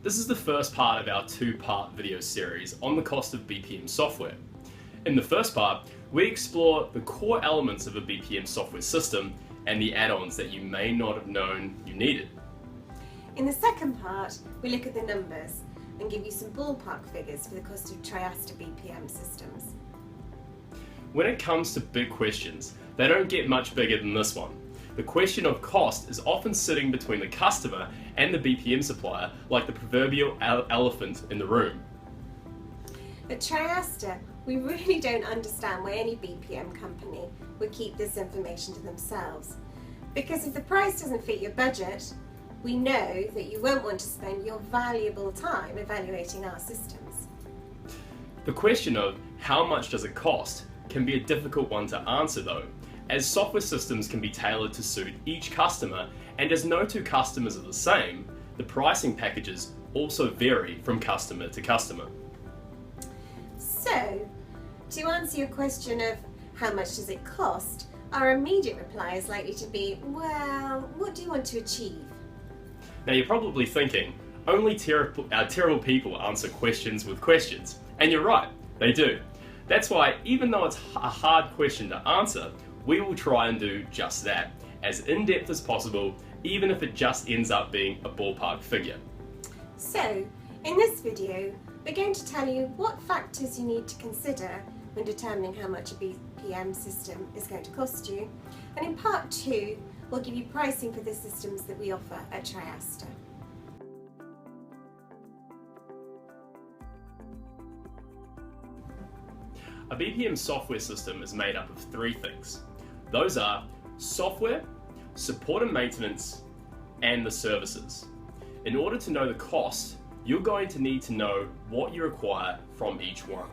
This is the first part of our two-part video series on the cost of BPM software. In the first part, we explore the core elements of a BPM software system and the add-ons that you may not have known you needed. In the second part, we look at the numbers and give you some ballpark figures for the cost of Triaster BPM systems. When it comes to big questions, they don't get much bigger than this one. The question of cost is often sitting between the customer and the BPM supplier, like the proverbial elephant in the room. At Triaster, we really don't understand why any BPM company would keep this information to themselves. Because if the price doesn't fit your budget, we know that you won't want to spend your valuable time evaluating our systems. The question of how much does it cost can be a difficult one to answer though, as software systems can be tailored to suit each customer, and as no two customers are the same, the pricing packages also vary from customer to customer. So, to answer your question of how much does it cost, our immediate reply is likely to be, well, what do you want to achieve? Now you're probably thinking, only terrible people answer questions with questions. And you're right, they do. That's why, even though it's a hard question to answer, we will try and do just that, as in-depth as possible, even if it just ends up being a ballpark figure. So, in this video, we're going to tell you what factors you need to consider when determining how much a BPM system is going to cost you. And in part 2, we'll give you pricing for the systems that we offer at Triaster. A BPM software system is made up of three things. Those are software, support and maintenance, and the services. In order to know the cost, you're going to need to know what you require from each one.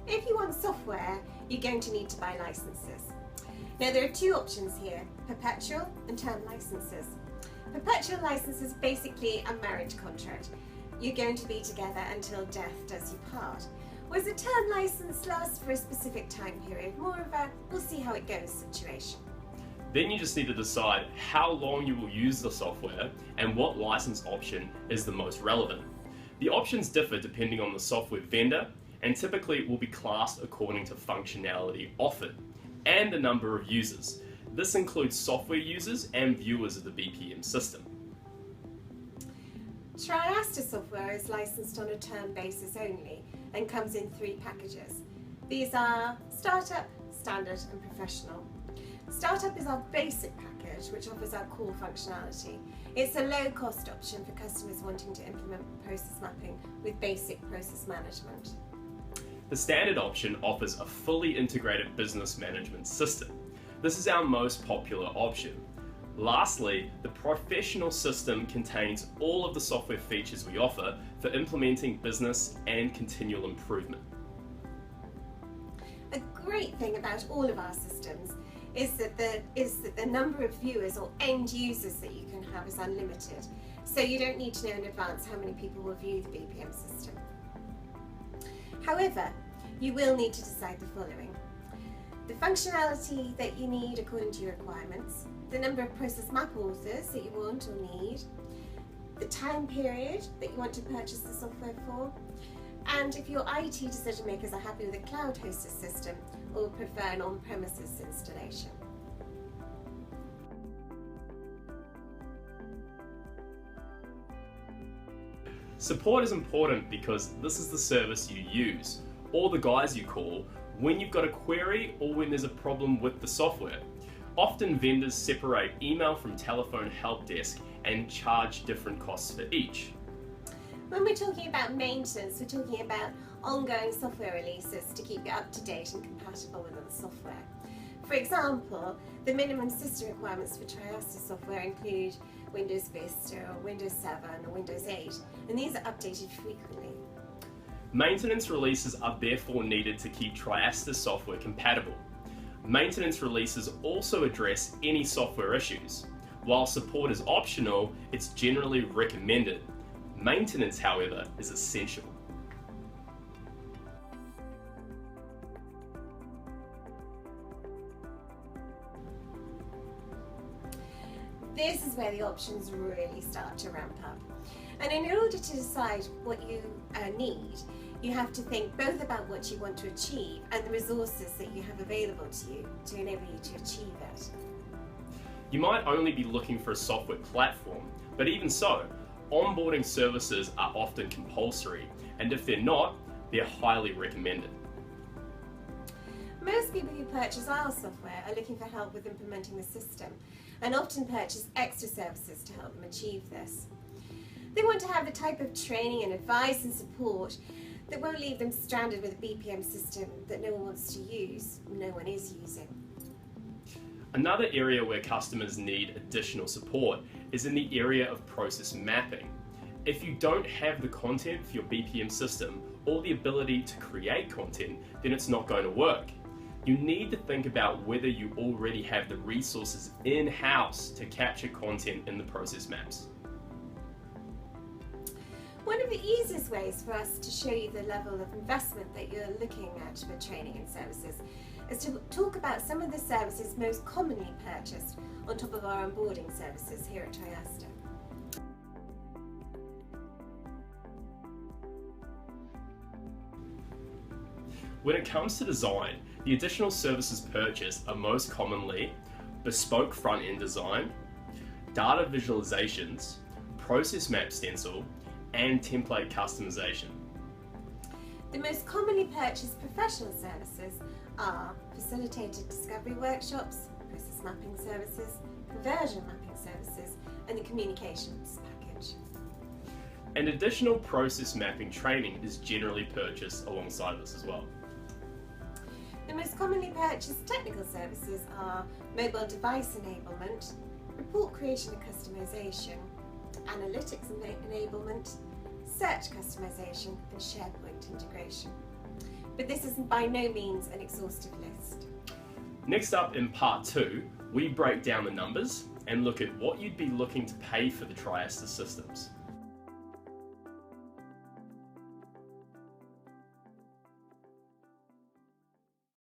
If you want software, you're going to need to buy licenses. Now there are two options here, perpetual and term licenses. Perpetual license is basically a marriage contract. You're going to be together until death does you part. Whereas a term license lasts for a specific time period, more of a we'll see how it goes situation. Then you just need to decide how long you will use the software and what license option is the most relevant. The options differ depending on the software vendor and typically will be classed according to functionality offered and the number of users. This includes software users and viewers of the BPM system. Triaster software is licensed on a term basis only and comes in 3 packages. These are Startup, Standard and Professional. Startup is our basic package which offers our core functionality. It's a low-cost option for customers wanting to implement process mapping with basic process management. The Standard option offers a fully integrated business management system. This is our most popular option. Lastly, the Professional system contains all of the software features we offer for implementing business and continual improvement. A great thing about all of our systems is that the number of viewers or end users that you can have is unlimited. So you don't need to know in advance how many people will view the BPM system. However, you will need to decide the following: the functionality that you need according to your requirements, the number of process map authors that you want or need, the time period that you want to purchase the software for, and if your IT decision makers are happy with a cloud hosted system or prefer an on-premises installation. Support is important because this is the service you use, or the guys you call, when you've got a query or when there's a problem with the software. Often vendors separate email from telephone help desk and charge different costs for each. When we're talking about maintenance, we're talking about ongoing software releases to keep it up to date and compatible with other software. For example, the minimum system requirements for Triaster software include Windows Vista or Windows 7 or Windows 8, and these are updated frequently. Maintenance releases are therefore needed to keep Triaster software compatible. Maintenance releases also address any software issues. While support is optional, it's generally recommended. Maintenance, however, is essential. This is where the options really start to ramp up. And in order to decide what you need, you have to think both about what you want to achieve and the resources that you have available to you to enable you to achieve it. You might only be looking for a software platform, but even so, onboarding services are often compulsory, and if they're not, they're highly recommended. Most people who purchase our software are looking for help with implementing the system and often purchase extra services to help them achieve this. They want to have the type of training and advice and support that won't leave them stranded with a BPM system that no one wants to use, no one is using. Another area where customers need additional support is in the area of process mapping. If you don't have the content for your BPM system or the ability to create content, then it's not going to work. You need to think about whether you already have the resources in-house to capture content in the process maps. One of the easiest ways for us to show you the level of investment that you're looking at for training and services is to talk about some of the services most commonly purchased on top of our onboarding services here at Triaster. When it comes to design, the additional services purchased are most commonly bespoke front-end design, data visualizations, process map stencil, and template customization. The most commonly purchased professional services are facilitated discovery workshops, process mapping services, conversion mapping services, and the communications package. And additional process mapping training is generally purchased alongside this as well. The most commonly purchased technical services are mobile device enablement, report creation and customization, analytics enablement, search customization, and SharePoint integration. But this is by no means an exhaustive list. Next up in part 2, we break down the numbers and look at what you'd be looking to pay for the Triaster systems.